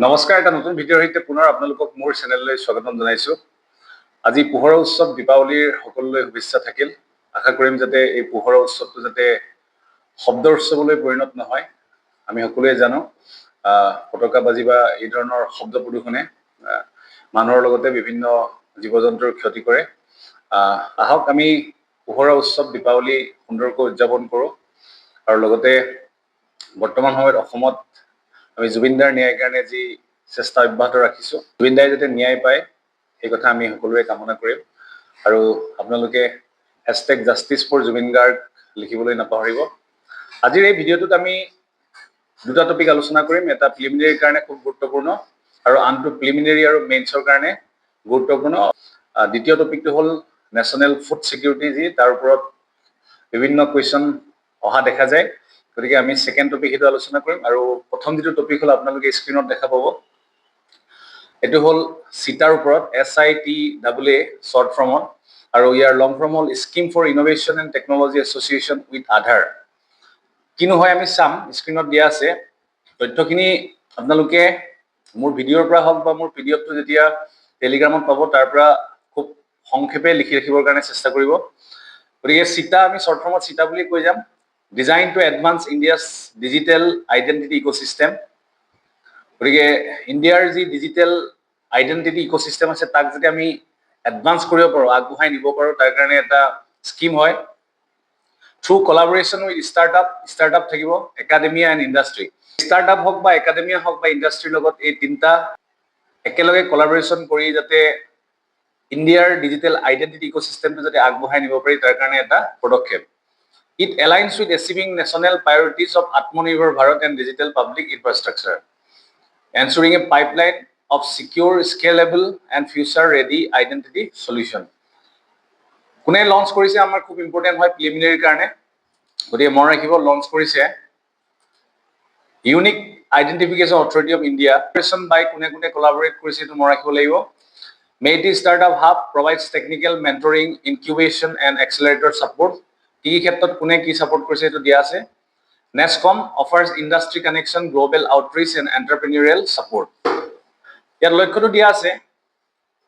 নমস্কাৰ, এটা নতুন ভিডিঅ'ৰ সৈতে পুনৰ আপোনালোকক মোৰ চেনেললৈ স্বাগতম জনাইছোঁ। আজি পোহৰৰ উৎসৱ দীপাৱলীৰ সকলোলৈ শুভেচ্ছা থাকিল। আশা কৰিম যাতে এই পোহৰৰ উৎসৱটো যাতে শব্দৰ উৎসৱলৈ পৰিণত নহয়। আমি সকলোৱে জানো পতাকা বাজি বা এই ধৰণৰ শব্দ প্ৰদূষণে মানুহৰ লগতে বিভিন্ন জীৱ জন্তুৰ ক্ষতি কৰে। আহক আমি পোহৰৰ উৎসৱ দীপাৱলী সুন্দৰকৈ উদযাপন কৰোঁ। আৰু লগতে বৰ্তমান সময়ত অসমত আমি জুবিনদাৰ ন্যায়ৰ কাৰণে যি চেষ্টা অব্যাহত ৰাখিছোঁ, জুবিনদাই যাতে ন্যায় পায় সেই কথা আমি সকলোৱে কামনা কৰিম। আৰু আপোনালোকে #জাষ্টিছ ফৰ জুবিন গাৰ্গ লিখিবলৈ নাপাহৰিব। আজিৰ এই ভিডিঅ'টোত আমি দুটা টপিক আলোচনা কৰিম। এটা প্ৰিলিমিনাৰীৰ কাৰণে খুব গুৰুত্বপূৰ্ণ আৰু আনটো প্ৰিলিমিনাৰী আৰু মেইনছৰ কাৰণে গুৰুত্বপূৰ্ণ। দ্বিতীয় টপিকটো হ'ল নেশ্যনেল ফুড ছিকিউৰিটি, যি তাৰ ওপৰত বিভিন্ন কুৱেশ্যন অহা দেখা যায়। গতিকে আমি ছেকেণ্ড টপিক সেইটো আলোচনা কৰিম। আৰু প্ৰথম যিটো টপিক হ'ল আপোনালোকে স্ক্ৰীণত দেখা পাব, এইটো হ'ল চিটাৰ ওপৰত, SITAA শ্বৰ্ট ফৰ্মত, আৰু ইয়াৰ লং ফৰ্ম হ'ল scheme for innovation and technology association with Aadhaar. কিনো হয় আমি চাম, স্ক্ৰীণত দিয়া আছে। তথ্যখিনি আপোনালোকে মোৰ ভিডিঅ'ৰ পৰা হওক বা মোৰ PDF টো যেতিয়া টেলিগ্ৰামত পাব তাৰ পৰা খুব সংক্ষেপে লিখি ৰাখিবৰ কাৰণে চেষ্টা কৰিব। গতিকে চিটা আমি শ্বৰ্ট ফৰ্মত চিটা বুলি কৈ যাম। Design to advance India's digital identity ecosystem. গতিকে ইণ্ডিয়াৰ যি ডিজিটেল আইডেণ্টিটি ইক'চিষ্টেম আছে তাক যদি আমি এডভান্স কৰিব পাৰোঁ, আগবঢ়াই নিব পাৰোঁ, তাৰ কাৰণে এটা স্কিম হয়। থ্ৰু কলাবৰেশ্যন উইথ ষ্টাৰ্টআপ থাকিব, একাডেমিয়া এণ্ড ইণ্ডাষ্ট্ৰী। ষ্টাৰ্টআপ হওক বা একাডেমিয়া হওক বা ইণ্ডাষ্ট্ৰীৰ লগত এই তিনিটা একেলগে কলাবৰেশ্যন কৰি যাতে ইণ্ডিয়াৰ ডিজিটেল আইডেণ্টিটি ইক'চিষ্টেমটো যাতে আগবঢ়াই নিব পাৰি, তাৰ কাৰণে এটা পদক্ষেপ। It aligns with achieving national priorities of Atmanirbhar Bharat and digital public infrastructure, ensuring a pipeline of secure, scalable and future-ready identity solution. কোনে লঞ্চ কৰিছে আমাৰ খুব ইম্পৰ্টেণ্ট হয় প্ৰিলিমিনাৰীৰ কাৰণে। গতিকে মনত ৰাখিব, লঞ্চ কৰিছে unique identification authority of India. By কোনে কোনে কলাবৰেট কৰিছে এইটো মনত ৰাখিব লাগিব। MeitY startup hub provides technical mentoring, incubation and accelerator support. কি ক্ষেত্ৰত কোনে কি ছাপৰ্ট কৰিছে এইটো দিয়া আছে। NASSCOM offers industry connection, global outreach and entrepreneurial support. ইয়াত লক্ষ্যটো দিয়া আছে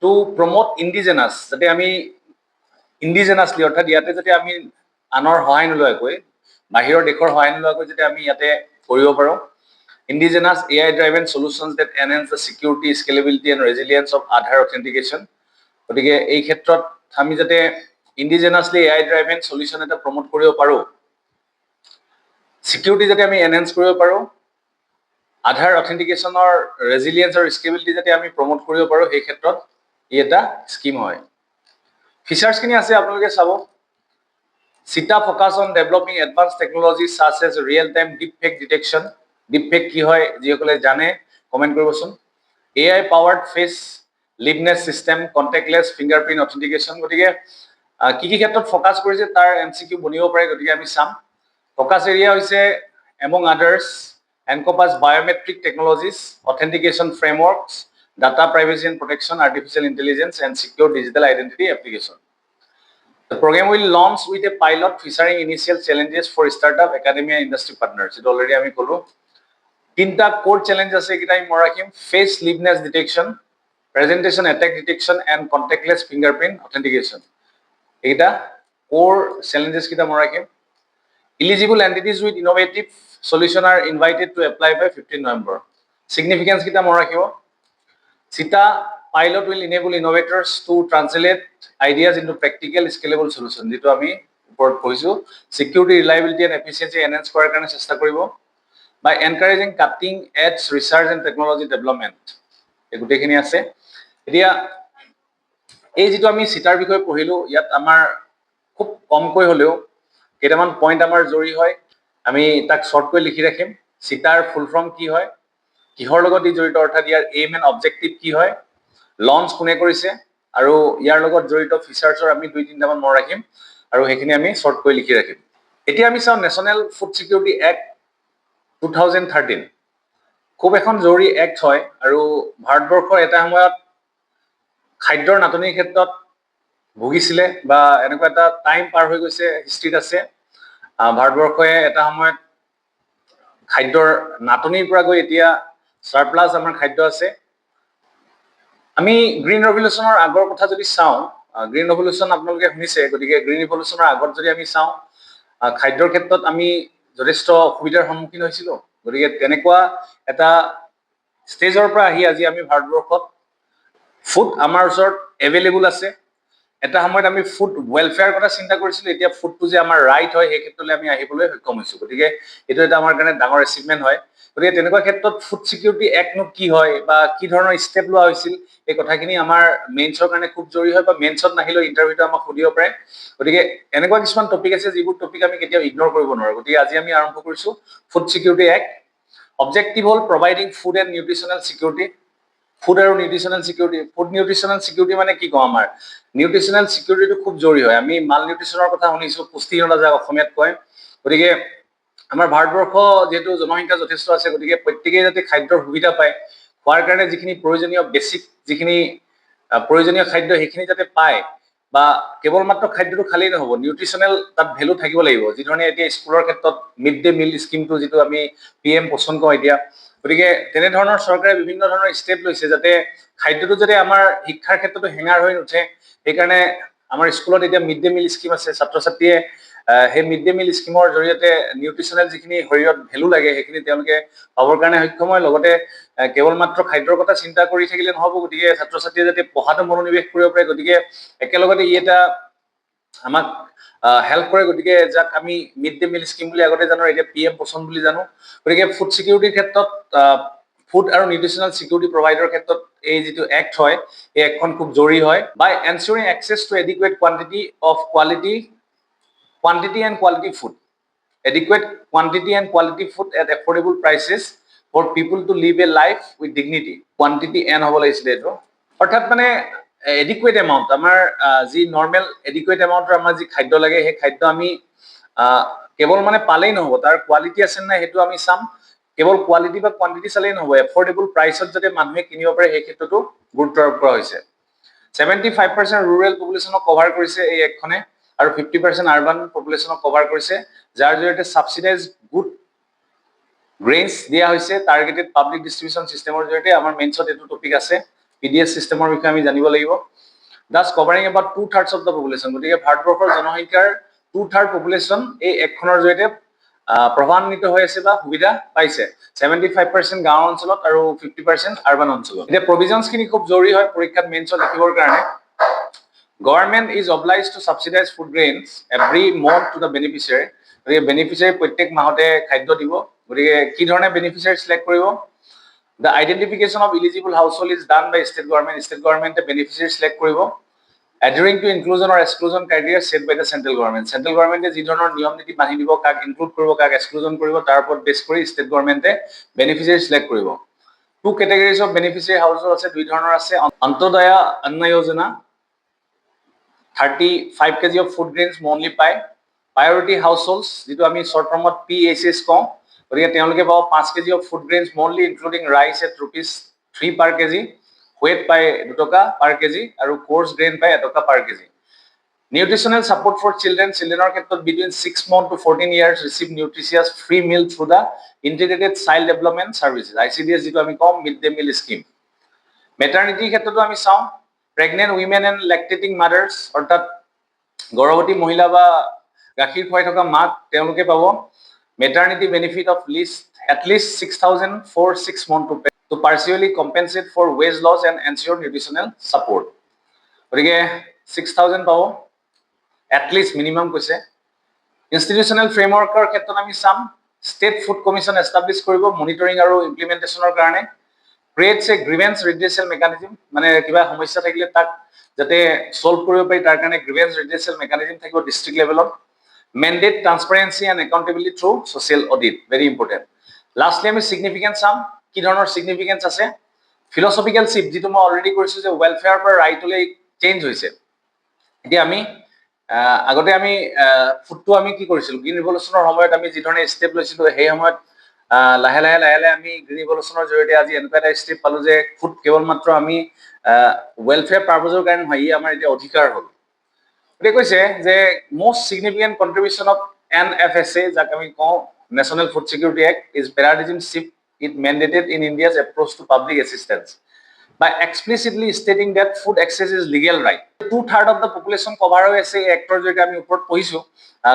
টু প্ৰমোট ইণ্ডিজেনাছ, যাতে আমি ইণ্ডিজেনাছলি অৰ্থাৎ ইয়াতে যাতে আমি আনৰ সহায় নোলোৱাকৈ, বাহিৰৰ দেশৰ সহায় নোলোৱাকৈ যাতে আমি ইয়াতে কৰিব পাৰোঁ। Indigenous AI driven solutions that enhance the security, scalability and resilience of Aadhaar authentication. গতিকে এই ক্ষেত্ৰত আমি যাতে ইণ্ডিজেনাছলি AI ড্ৰাইভেন সলিউশ্যন এটা প্ৰমোট কৰিব পাৰোঁ, চিকিউৰিটি যাতে আমি এনহেন্স কৰিব পাৰোঁ, আধাৰ অথেণ্টিকেশ্যনৰ ৰেজিলিয়েন্স আৰু স্কেলেবিলিটি যাতে আমি প্ৰমোট কৰিব পাৰোঁ, সেই ক্ষেত্ৰত ই এটা স্কিম হয়। ফিচাৰ্ছখিনি আছে আপোনালোকে চাব। SITAA focus on developing advance technology such as real time deep fake detection. Deep fake কি হয় যিসকলে জানে কমেণ্ট কৰিবচোন। AI powered face liveness system, contactless fingerprint authentication. গতিকে কি কি ক্ষেত্ৰত ফ'কাছ কৰিছে তাৰ MCQ বনিব পাৰে, গতিকে আমি চাম। ফ'কাছ এৰিয়া হৈছে among others encompass biometric technologies, authentication frameworks, data privacy and protection, artificial intelligence and secure digital identity application. The program will launch with a pilot featuring initial challenges for startup, academia, industry partners. It already আমি ক'লো। তিনিটা কোৰ challenge আছে, এইকেইটা আমি মনত ৰাখিম। Face liveness detection, presentation attack detection and contactless fingerprint authentication. এইকেইটা কোৰ চেলেঞ্জেছ কেইটা মনত ৰাখিম। Eligible entities with innovative solution are invited to apply by 15 November. Significance কেইটা মনত ৰাখিব। চিটা pilot will enable innovators to translate ideas into practical scalable solution, যেটো আমি ওপৰত কৈছো। Security, reliability and efficiency enhance কৰাৰ কাৰণে চেষ্টা কৰিব। By encouraging cutting edge research and technology development, এই গোটেইখিনি আছে। এতিয়া এই যেটো আমি চিটাৰ বিষয়ে পঢ়িলো, ইয়াত আমাৰ খুব কমকৈ হ'লেও কেইটামান পইণ্ট আমাৰ জৰুৰী হয়, আমি তাক শ্বৰ্টকৈ লিখি ৰাখিম। চিটাৰ ফুল ফৰ্ম কি হয়, কিহৰ লগত ই জড়িত, অৰ্থাৎ ইয়াৰ এইম এণ্ড অবজেক্টিভ কি হয়, লঞ্চ কোনে কৰিছে, আৰু ইয়াৰ লগত জড়িত ফিচাৰ্ছৰ আমি 2-3টামান মনত ৰাখিম, আৰু সেইখিনি আমি শ্বৰ্টকৈ লিখি ৰাখিম। এতিয়া আমি চাওঁ নেশ্যনেল ফুড ছিকিউৰিটি এক্ট 2013। খুব এখন জৰুৰী এক্ট হয়, আৰু ভাৰতবৰ্ষৰ এটা সময়ত খাদ্যৰ নাটনিৰ ক্ষেত্ৰত ভুগিছিলে, বা এনেকুৱা এটা টাইম পাৰ হৈ গৈছে, হিষ্ট্ৰীত আছে। ভাৰতবৰ্ষই এটা সময়ত খাদ্যৰ নাটনিৰ পৰা গৈ এতিয়া সাৰপ্লাস আমাৰ খাদ্য আছে। আমি গ্ৰীণ ৰেভলিউচনৰ আগৰ কথা যদি চাওঁ, গ্ৰীণ ৰেভলিউচন আপোনালোকে শুনিছে, গতিকে গ্ৰীণ ৰেভলিউচনৰ আগত যদি আমি চাওঁ, খাদ্যৰ ক্ষেত্ৰত আমি যথেষ্ট অসুবিধাৰ সন্মুখীন হৈছিলো। গতিকে তেনেকুৱা এটা ষ্টেজৰ পৰা আহি আজি আমি ভাৰতবৰ্ষত ফুড আমাৰ ওচৰত এভেইলেবল আছে। এটা সময়ত আমি ফুড ৱেলফেয়াৰ কথা চিন্তা কৰিছিলো, এতিয়া ফুডটো যে আমাৰ ৰাইট হয় সেই ক্ষেত্ৰলৈ আমি আহিবলৈ সক্ষম হৈছো। গতিকে এইটো এটা আমাৰ কাৰণে ডাঙৰ এচিভমেণ্ট হয়। গতিকে তেনেকুৱা ক্ষেত্ৰত ফুড ছিকিউৰিটি এক্টনো কি হয় বা কি ধৰণৰ ষ্টেপ লোৱা হৈছিল, এই কথাখিনি আমাৰ মেইনছৰ কাৰণে খুব জৰুৰী হয়, বা মেইনছত নাহিলেও ইণ্টাৰভিউটো আমাক সুধিব পাৰে। গতিকে এনেকুৱা কিছুমান টপিক আছে যিবোৰ টপিক আমি কেতিয়াও ইগনোৰ কৰিব নোৱাৰো। গতিকে আজি আমি আৰম্ভ কৰিছো ফুড ছিকিউৰিটি এক্ট। অবজেক্টিভ হ'ল providing food and nutritional security. Food আৰু nutritional security, food nutritional security মানে কি কওঁ, আমাৰ নিউট্ৰিচনেল ছিকিউৰিটিটো খুব জৰুৰী হয়। আমি মাল নিউট্ৰিচনৰ কথা শুনিছো, পুষ্টিহীনতা যাক অসমীয়াত কয়। গতিকে আমাৰ ভাৰতবৰ্ষ যিহেতু জনসংখ্যা যথেষ্ট আছে, গতিকে প্ৰত্যেকেই যাতে খাদ্যৰ সুবিধা পায়, খোৱাৰ কাৰণে যিখিনি প্ৰয়োজনীয় বেছিক যিখিনি প্ৰয়োজনীয় খাদ্য সেইখিনি যাতে পায়, বা কেৱল মাত্ৰ খাদ্যটো খালেই নহ'ব, নিউট্ৰিচনেল তাত ভেলু থাকিব লাগিব। যিধৰণে এতিয়া স্কুলৰ ক্ষেত্ৰত মিড ডে মিল স্কিমটো যিটো আমি PM পোষণ কওঁ এতিয়া, গতিকে তেনেধৰণৰ চৰকাৰে বিভিন্ন ধৰণৰ ষ্টেপ লৈছে যাতে খাদ্যটো যাতে আমাৰ শিক্ষাৰ ক্ষেত্ৰতো হেঙাৰ হৈ নুঠে। সেইকাৰণে আমাৰ স্কুলত এতিয়া মিড ডে মিল স্কিম আছে। ছাত্ৰ ছাত্ৰীয়ে সেই মিড ডে মিল স্কিমৰ জৰিয়তে নিউট্ৰিচনেল যিখিনি শৰীৰত ভেলু লাগে সেইখিনি তেওঁলোকে পাবৰ কাৰণে সক্ষম হয়। লগতে কেৱল মাত্ৰ খাদ্যৰ কথা চিন্তা কৰি থাকিলে নহ'ব, গতিকে ছাত্ৰ ছাত্ৰীয়ে যাতে পঢ়াটো মনোনিৱেশ কৰিব পাৰে। গতিকে একেলগতে ই এটা আমাক হেল্প কৰে। গতিকে যাক আমি মিড ডে মিল স্কিম বুলি আগতে জানো, এতিয়া PM পোষণ বুলি জানো। গতিকে ফুড ছিকিউৰিটিৰ ক্ষেত্ৰত ফুড আৰু নিউট্ৰিচনেল ছিকিউৰিটি প্ৰভাইডৰ ক্ষেত্ৰত এই যিটো এক্ট হয়, এই এক্টখন খুব জৰুৰী হয়। By ensuring access to adequate quantity and quality food, adequate quantity and quality food at affordable prices for people to live a life with dignity. Quantity and হ'ব লাগিছিলে এইটো, অৰ্থাৎ মানে এডিকুৱেট এমাউণ্ট, আমাৰ যি নৰ্মেল এডিকুৱেট এমাউণ্টৰ আমাৰ যি খাদ্য লাগে, সেই খাদ্য আমি কেৱল মানে পালেই নহ'ব, তাৰ কোৱালিটি আছে নাই সেইটো আমি চাম। কেৱল কোৱালিটি বা কোৱান্টিটি চালেই নহ'ব, এফৰ্ডেবল প্ৰাইচত যাতে মানুহে কিনিব পাৰে সেই ক্ষেত্ৰতো গুৰুত্ব আৰোপ কৰা হৈছে। 75% ৰুৰেল পপুলেশ্যনক কভাৰ কৰিছে এই এক্টখনে, আৰু 50% আৰ্বান পপুলেশ্যনক কভাৰ কৰিছে, যাৰ জৰিয়তে ছাবচিডাইজ গুড গ্ৰেইনছ দিয়া হৈছে টাৰ্গেটেড পাব্লিক ডিষ্ট্ৰিবিউশ্যন ছিষ্টেমৰ জৰিয়তে। আমাৰ মেইনছত এইটো টপিক আছে, PDS ছিষ্টেমৰ বিষয়ে আমি জানিব লাগিব। Das covering about 2/3 of the population. গতিকে ভাৰতবৰ্ষৰ জনসংখ্যাৰ 2/3 পপুলেশ্যন এই এক্টখনৰ জৰিয়তে প্ৰভাৱান্বিত হৈ আছে বা সুবিধা পাইছে। 75% গাঁও অঞ্চলত আৰু 50% আৰ্বান অঞ্চলত। এতিয়া প্ৰভিজনছখিনি খুব জৰুৰী হয় পৰীক্ষাত মেইনছত লিখিবৰ কাৰণে। Government is obliged to subsidize food grains every month to the beneficiary. গতিকে বেনিফিচিয়াৰী প্ৰত্যেক মাহতে খাদ্য দিব। গতিকে কি ধৰণে বেনিফিচিয়াৰী চিলেক্ট কৰিব? The identification of eligible household is done by state government. State government beneficiary select কৰিব, adhering to inclusion or exclusion criteria set by the central government. Central government যি ধৰণৰ নিয়ম নীতি বান্ধি দিব, কাক ইনক্লুড কৰিব, কাক এক্সক্লুজন কৰিব, তাৰ ওপৰত বেছ কৰি ষ্টেট গভৰ্ণমেণ্টে বেনিফিচিয়াৰী চিলেক্ট কৰিব। 2 categories of beneficiary household আছে, দুই ধৰণৰ আছে। অন্তোদয়া অন্ন যোজনা 35 kg of food grains monthly পায়। Priority households যিটো আমি short form PHS কওঁ, গতিকে তেওঁলোকে পাব 5 kg of food grains monthly including rice at ₹3 per kg, wheat পায় 2 টকা per kg, আৰু coarse grain পায় 1 টকা per kg. Nutritional support for children, চিলড্ৰেনৰ ক্ষেত্ৰত between 6 months to 14 years receive nutritious free meal through the integrated child development services, ICDS যিটো আমি কওঁ mid day meal scheme. মেটাৰ্নিটিৰ ক্ষেত্ৰতো আমি চাওঁ, প্ৰেগনেণ্ট উইমেন এণ্ড লেক্টেটিং মাদাৰ্ছ, অৰ্থাৎ গৰ্ভৱতী মহিলা বা গাখীৰ খুৱাই থকা মাক, তেওঁলোকে পাব maternity benefit of at least 6,000 for 6 months to partially compensate for wage loss and ensure nutritional support. গতিকে 6,000 পাব এটলিষ্ট, মিনিমাম কৈছে। ইনষ্টিটিউচনেল ফ্ৰেমৱৰ্কৰ ক্ষেত্ৰত আমি চাম, ষ্টেট ফুড কমিশ্যন এষ্টাব্লিছ কৰিব মনিটৰিং আৰু ইমপ্লিমেণ্টেশ্যনৰ কাৰণে। ক্ৰিয়েটছ এ গ্ৰিভেন্স ৰিড্ৰেচেল মেকানিজম, মানে কিবা সমস্যা থাকিলে তাক যাতে সলভ কৰিব পাৰি তাৰ কাৰণে গ্ৰিভেন্স ৰিড্ৰেচেল মেকানিজম থাকিব ডিষ্ট্ৰিক্ট লেভেলত। Mandate transparency and accountability through social audit, very important. Lastly আমি ছিগনিফিকেঞ্চ চাম, কি ধৰণৰ ছিগনিফিকেঞ্চ আছে। ফিলচফিকেল চিফ্ট, যিটো মই অলৰেডি কৰিছোঁ যে ৱেলফেয়াৰৰ পৰা ৰাইটলৈ চেঞ্জ হৈছে। এতিয়া আমি আগতে আমি ফুডটো আমি কি কৰিছিলোঁ, গ্ৰীণ ৰিভলিউচনৰ সময়ত আমি যি ধৰণে ষ্টেপ লৈছিলোঁ, সেই সময়ত লাহে লাহে আমি গ্ৰীণ ৰিভলিউচনৰ জৰিয়তে আজি এনেকুৱা এটা ষ্টেপ পালোঁ যে ফুড কেৱল মাত্ৰ আমি ৱেলফেয়াৰ পাৰ্পজৰ কাৰণে নহয়, ই আমাৰ এতিয়া অধিকাৰ হ'ল। গতিকে কৈছে যে most significant contribution of NFSA, যাক আমি কওঁ national food security act, is paradigm shift it mandated in India's approach to public assistance by explicitly stating that food access is legal right. 2/3 of the population cover হৈ আছে এই actor যদি আমি ওপৰত পঢ়িছো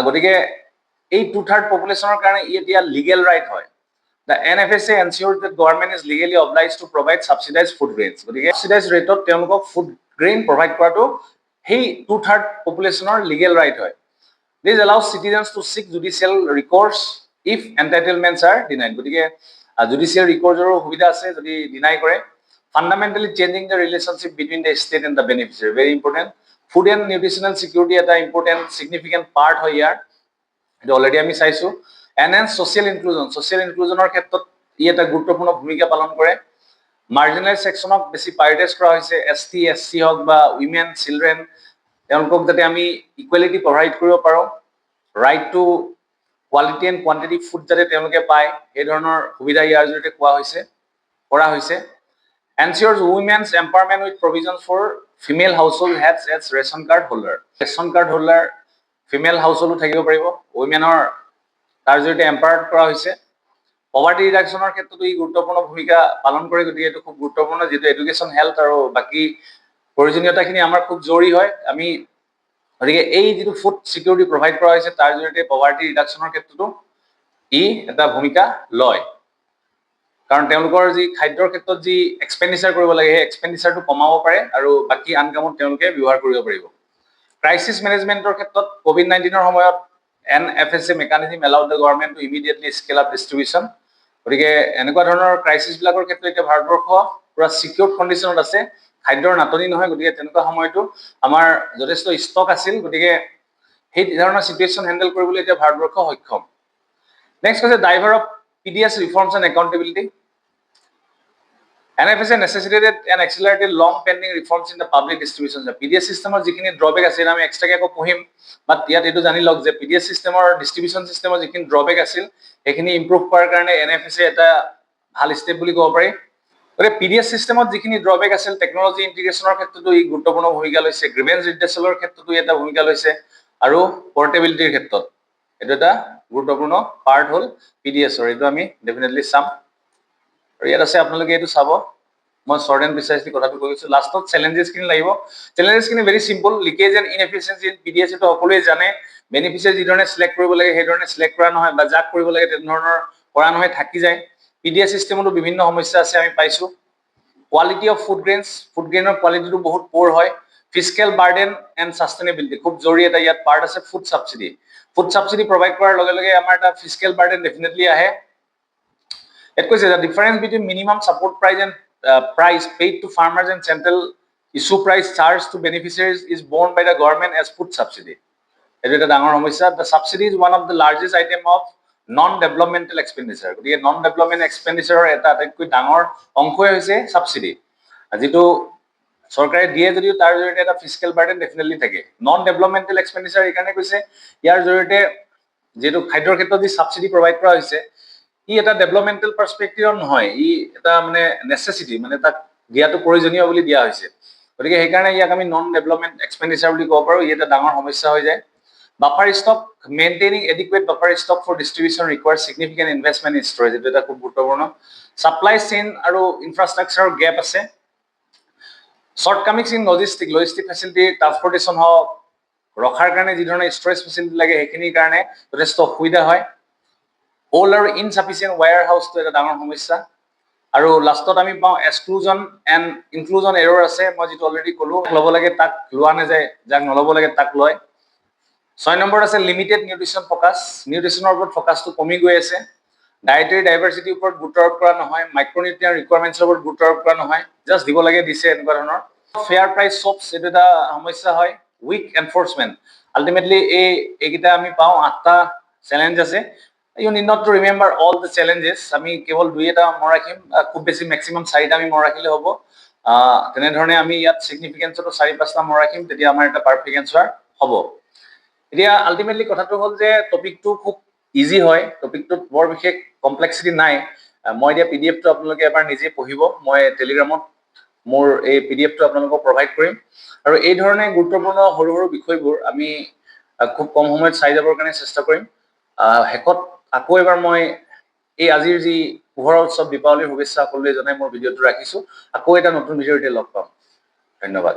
গতিকে এই 2/3 পপুলেশ্যনৰ কাৰণে এতিয়া legal right হয়. The NFSA ensures that government is legally obliged to provide subsidized food grains. গতিকে subsidized rate তেওঁলোকক food grain provide কৰাটো সেই 2/3 পপুলেশ্যনৰ legal right হয়. This allows citizens to seek judicial recourse if entitlements are denied. গতিকে judicial recourseৰ সুবিধা আছে যদি deny কৰে. Fundamentally changing the relationship between the state and the beneficiary. Very important. Food and nutritional security এটা important significant part হয় ইয়াৰ. এটা already আমি চাইছো. Enhance social inclusion. Social inclusionৰ ক্ষেত্ৰত ই এটা গুৰুত্বপূৰ্ণ ভূমিকা পালন কৰে. Marginalized sectionক বেছি prioritize কৰা হৈছে ST, SC হওক বা women, children তেওঁলোকক যাতে আমি ইকুৱেলিটি প্ৰভাইড কৰিব পাৰো. Right to quality and quantity food যাতে তেওঁলোকে পায় এই ধৰণৰ সুবিধা ইয়াৰ জৰিয়তে কৰা হৈছে. Ensures women's empowerment with provisions for female household heads as ration card holder. Ration card holder female household থাকিব পাৰিব. Womenৰ তাৰ জৰিয়তে এম্পাৱাৰ্ড কৰা হৈছে. পভাৰ্টি ৰিডাকশ্যনৰ ক্ষেত্ৰতো ই গুৰুত্বপূৰ্ণ ভূমিকা পালন কৰে গতিকে এইটো খুব গুৰুত্বপূৰ্ণ যেটো এডুকেশ্যন হেল্থ আৰু বাকি প্ৰয়োজনীয়তাখিনি আমাৰ খুব জৰুৰী হয় আমি গতিকে এই যেটো ফুড সিকিউৰিটি প্ৰভাইড কৰা হৈছে তাৰ জৰিয়তে পভাৰ্টি ৰিডাকশ্যনৰ ক্ষেত্ৰতো ই এটা ভূমিকা লয় কাৰণ তেওঁলোকৰ যি খাদ্যৰ ক্ষেত্ৰত যি এক্সপেন্ডিচাৰ কৰিব লাগে এই এক্সপেন্ডিচাৰটো কমাব পাৰে আৰু বাকি আন কামত তেওঁলোকে ব্যৱহাৰ কৰিব পাৰিব ক্ৰাইসিস মেনেজমেন্টৰ ক্ষেত্ৰত কোভিড-19 ৰ সময়ত NFSA mechanism allowed the government to immediately scale up distribution. গতিকে এনেকুৱা ধৰণৰ ক্ৰাইসিস বিলাকৰ ক্ষেত্ৰত এতিয়া ভাৰতবৰ্ষ পুৰা সিকিউৰড কন্ডিশনত আছে খাদ্যৰ নাটনি নহয় গতিকে তেনেকুৱা সময়টো আমাৰ যথেষ্ট ষ্টক আছিল গতিকে সেই ধৰণৰ সিচুৱেচন হ্যান্ডেল কৰিবলৈ এতিয়া ভাৰতবৰ্ষ সক্ষম নেক্সট হৈছে driver of PDS reforms and accountability. NFSA necessitated and accelerated long pending reforms in the public distribution. PDS system যিখিনি ড্ৰবেক আছিল আমি এক্সট্ৰাকে আকৌ পঢ়িম বাট ইয়াত এটো জানি লওক যে PDS সিস্টেমৰ ডিস্ট্ৰিবিউশন সিস্টেমৰ যিখিনি ড্ৰবেক আছিল সেইখিনি ইমপ্ৰুভ কৰাৰ কাৰণে NFSA এটা ভাল ষ্টেপ বুলি ক'ব পাৰি গতিকে PDS সিস্টেমত যিখিনি ড্ৰবেক আছিল টেকনলজি ইন্টিগ্ৰেশনৰ ক্ষেত্ৰতো ই গুৰুত্বপূৰ্ণ ভূমিকা লৈছে গ্ৰিভেন্স ৰিডেচলৰ ক্ষেত্ৰতো এটা ভূমিকা লৈছে আৰু পোৰ্টেবিলিটিৰ ক্ষেত্ৰত এটা এটা গুৰুত্বপূৰ্ণ পাৰ্ট হল PDS ৰ এটো আমি ডেফিনেটলি চাম আৰু ইয়াত আছে আপোনালোকে এটো চাব মই শৰ্ট এন্ড প্ৰিসাইজলি কথাটো কৈছো লাষ্টত চ্যালেঞ্জেস কিনি লাগিব চ্যালেঞ্জেস কিনি very simple leakage and inefficiency in PDS এটো সকলোৱে জানে বেনিফিচিয়াৰি যি ধৰণে সিলেক্ট কৰিব লাগে সেই ধৰণে সিলেক্ট কৰা নহয় বা যাক কৰিব লাগে তেনে ধৰণৰ কৰা নহয় থাকি যায় PDS সিস্টেমতো বিভিন্ন সমস্যা আছে আমি পাইছো কোৱালিটি অফ ফুড গ্ৰেইনৰ কোৱালিটিটো বহুত পোৰ হয় ফিস্কেল বাৰ্ডেন এন্ড সাস্টেইনেবিলিটি খুব জৰুৰী এটা ইয়াত পাৰ্ট আছে ফুড সাবসিডি প্ৰভাইড কৰাৰ লগে লগে আমাৰ এটা ফিস্কেল বাৰ্ডেন ডেফিনেটলি আহে It goes the difference between minimum support price and price paid to farmers and central issue price charged to beneficiaries is borne by the government as food subsidy. The subsidy is one of the largest item of non-developmental expenditure. The non-development expenditure is subsidy. যিটো সরকারে দিয়ে যদিও তার জৰিয়তে এটা fiscal burden definitely থাকে non developmental এক্সপেন্ডিচাৰ এখানে কৈছে ইয়াৰ জৰিয়তে যেটো খাদ্যৰ ক্ষেত্ৰত যি সাবসিডি প্ৰভাইড কৰা হৈছে ই এটা ডেভেলপমেন্টাল পাৰ্সপেক্টিভ নহয় ই এটা মানে নেসেসিটি মানে তাক দিয়াটো প্ৰয়োজনীয় বুলি দিয়া হৈছে গতিকে সেই কাৰণে ইয়াক আমি নন ডেভেলপমেন্ট এক্সপেন্ডিচাৰ বুলি ক'ব পাৰো ই এটা ডাঙৰ সমস্যা হৈ যায় buffer stock maintaining adequate buffer stock for distribution requires significant investment in storage এটা খুব গুৰুত্বপূৰ্ণ সাপ্লাই চেইন আৰু ইনফ্ৰাষ্ট্ৰাকচাৰৰ গ্যাপ আছে shortcomings in logistic facility transportation হওক ৰখাৰ কাৰণে যি ধৰণৰ ষ্টৰেজ ফ্যাসিলিটি লাগে সেইখিনিৰ কাৰণে যথেষ্ট অসুবিধা হয় all are insufficient warehouse to এটা ডাঙৰ সমস্যা আৰু লাষ্টত আমি পাওঁ এক্সক্লুজন এন্ড ইনক্লুজন এৰৰ আছে মই যেটো অলৰেডি কলো লব লাগে তাক লোৱা না যায় যাক নলব লাগে তাক লয় 6 নম্বৰ আছে লিমিটেড নিউট্ৰিশন ফোকাস নিউট্ৰিশনৰ ওপৰত ফোকাসটো কমি গৈ আছে ডায়েটাৰী ডাইভাৰ্সিটিৰ ওপৰত গুৰুত্ব আৰোপ কৰা নহয় মাইক্ৰোনিউট্ৰিয়েন্ট ৰিকোয়াৰমেন্টছৰ ওপৰত গুৰুত্ব আৰোপ কৰা নহয় জাস্ট দিব লাগে দিছে এনেকুৱা ধৰণৰ ফেয়াৰ প্ৰাইস শপছ এটা সমস্যা হয় উইক এনফোর্সমেন্ট আলটিমেটলি এইকিটা আমি পাওঁ 8টা চ্যালেঞ্জ আছে You need not to remember all the challenges. আমি কেৱল দুই এটা মন ৰাখিম খুব বেছি ম্যাক্সিমাম 4টা আমি মন ৰাখিলে হ'ব তেনে ধৰণে আমি ইয়াত সিগনিফিকেন্সটো 4-5টা মন ৰাখিম তেতিয়া আমাৰ এটা পাৰফেক্ট আনসাৰ হ'ব এতিয়া আলটিমেটলি কথাটো হ'ল যে টপিকটো খুব ইজি হয় টপিকটোত বৰ বিশেষ কমপ্লেক্সিটি নাই মই এতিয়া পিডিএফটো আপোনালোকে এবাৰ নিজে পঢ়িব মই টেলিগ্ৰামত মোৰ এই পিডিএফটো আপোনালোকক প্ৰভাইড কৰিম আৰু এই ধৰণে গুৰুত্বপূৰ্ণ সৰু সৰু বিষয়বোৰ আমি খুব কম সময়ত চাই যাবৰ কাৰণে চেষ্টা কৰিম হেকত আকৌ এবাৰ মই এই আজিৰ যি পোহৰৰ উৎসৱ দীপাৱলীৰ শুভেচ্ছা সকলোৱে জনাই মোৰ ভিডিঅ'টো ৰাখিছোঁ। আকৌ এটা নতুন ভিডিঅ'তে লগ পাম। ধন্যবাদ।